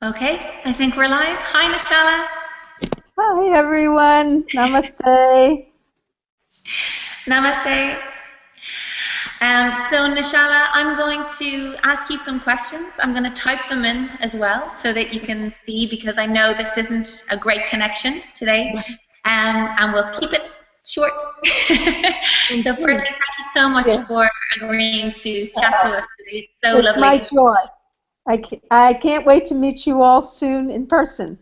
Okay, I think we're live. Hi, Nischala. Hi everyone, namaste. Namaste. So, Nishala, I'm going to ask you some questions. I'm going to type them in as well so that you can see, because I know this isn't a great connection today. And we'll keep it short. So, firstly, thank you so much Yeah, for agreeing to chat to us today. It's so it's my lovely. joy. I can't wait to meet you all soon in person.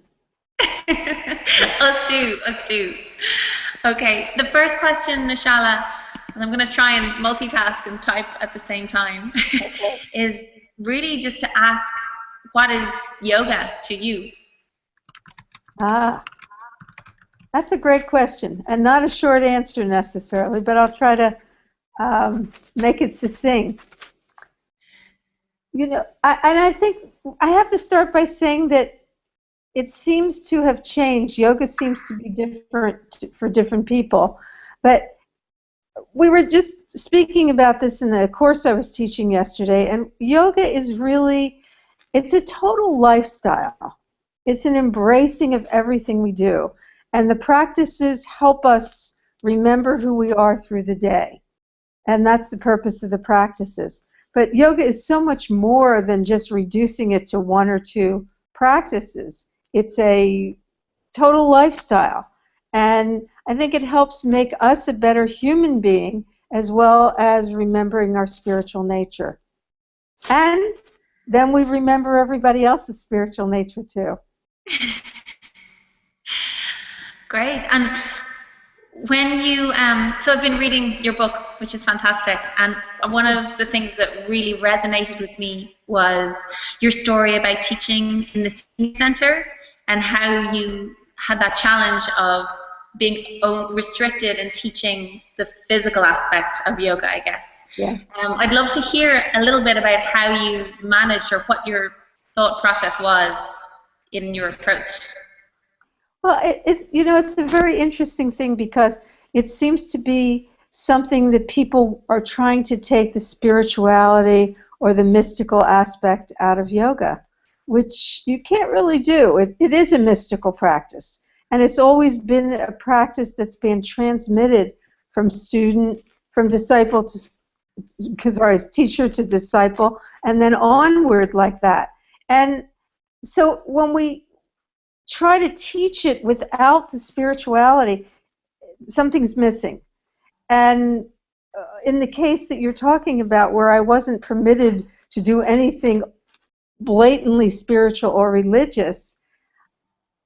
Us too, us too. Okay, the first question, Nishala, and I'm going to try and multitask and type at the same time, is really just to ask, what is yoga to you? Ah, that's a great question, and not a short answer necessarily, but I'll try to make it succinct. And I think I have to start by saying that it seems to have changed. Yoga seems to be different for different people, but we were just speaking about this in a course I was teaching yesterday, and yoga is really, it's a total lifestyle. It's an embracing of everything we do. And the practices help us remember who we are through the day. And that's the purpose of the practices. But yoga is so much more than just reducing it to one or two practices. It's a total lifestyle. And I think it helps make us a better human being as well as remembering our spiritual nature. And then we remember everybody else's spiritual nature too. Great. And when you, so I've been reading your book, which is fantastic, and one of the things that really resonated with me was your story about teaching in the senior center and how you had that challenge of being restricted and teaching the physical aspect of yoga, I guess. Yes. I'd love to hear a little bit about how you managed, or what your thought process was in your approach. Well, it's a very interesting thing because it seems to be something that people are trying to take the spirituality or the mystical aspect out of yoga, which you can't really do. It is a mystical practice, and it's always been a practice that's been transmitted from student, from disciple to, sorry, teacher to disciple, and then onward like that. And so when we try to teach it without the spirituality, something's missing. And in the case that you're talking about, where I wasn't permitted to do anything blatantly spiritual or religious,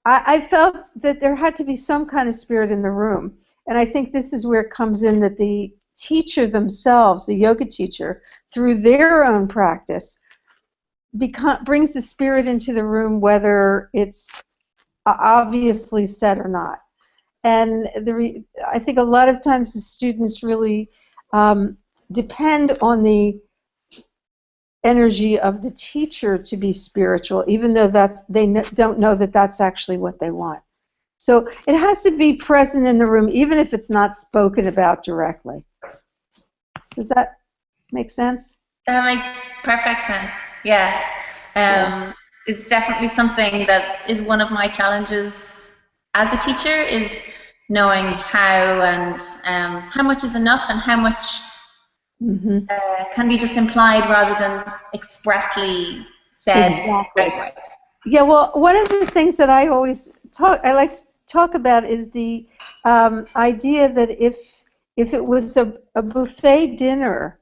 I felt that there had to be some kind of spirit in the room. And I think this is where it comes in that the teacher themselves, the yoga teacher, through their own practice, brings the spirit into the room, whether it's obviously said or not. And I think a lot of times the students really depend on the energy of the teacher to be spiritual, even though don't know that that's actually what they want. So it has to be present in the room, even if it's not spoken about directly. Does that make sense? That makes perfect sense. Yeah. Yeah. It's definitely something that is one of my challenges as a teacher, is knowing how, and how much is enough, and how much Mm-hmm. can be just implied rather than expressly said Exactly. outright. Yeah, well, one of the things that I like to talk about is the idea that if it was a buffet dinner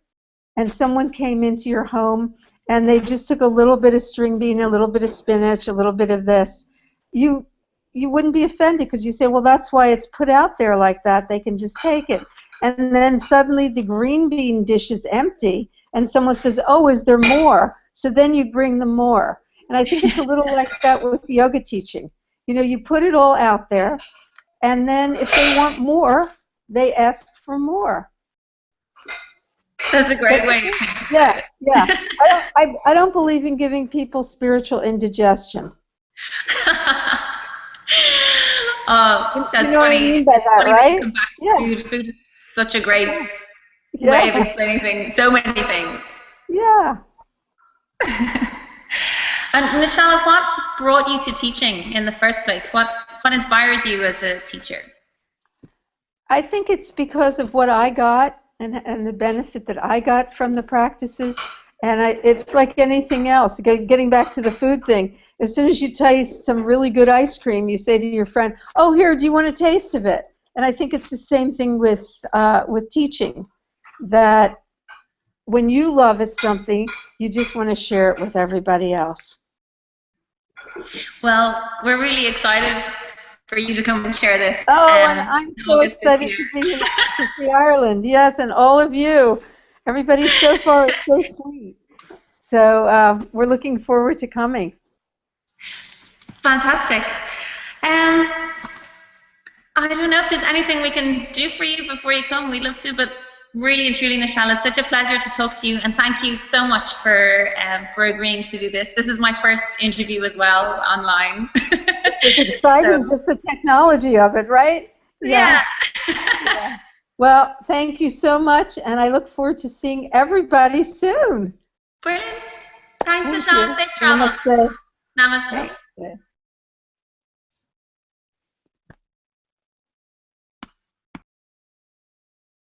and someone came into your home and they just took a little bit of string bean, a little bit of spinach, a little bit of this, you you wouldn't be offended because you say, well, that's why it's put out there like that. They can just take it. And then suddenly the green bean dish is empty, and someone says, oh, is there more? So then you bring them more. And I think it's a little like that with yoga teaching. You know, you put it all out there, and then if they want more, they ask for more. That's a But great way. yeah, yeah. I don't believe in giving people spiritual indigestion. You That's know what I funny. mean by It's that, funny that you right? come back to Yeah, food. Food is such a great way of yeah, explaining things. So many things. yeah. And Nischala, what brought you to teaching in the first place? What inspires you as a teacher? I think it's because of what I got and the benefit that I got from the practices. And it's like anything else. Getting back to the food thing, as soon as you taste some really good ice cream, you say to your friend, "Oh, here, do you want a taste of it?" And I think it's the same thing with teaching. That when you love something, you just want to share it with everybody else. Well, we're really excited for you to come and share this. Oh, and I'm so August this excited year. to see Ireland. Yes, and all of you. Everybody so far is so sweet. So we're looking forward to coming. Fantastic. I don't know if there's anything we can do for you before you come. We'd love to, but really and truly, Nischala, it's such a pleasure to talk to you, and thank you so much for agreeing to do this. This is my first interview as well online. It's exciting, just the technology of it, right? Yeah. Yeah. Well, thank you so much, and I look forward to seeing everybody soon. Brilliant. Thanks, Thank Nischala. you. Safe travels. Namaste. Namaste. Namaste.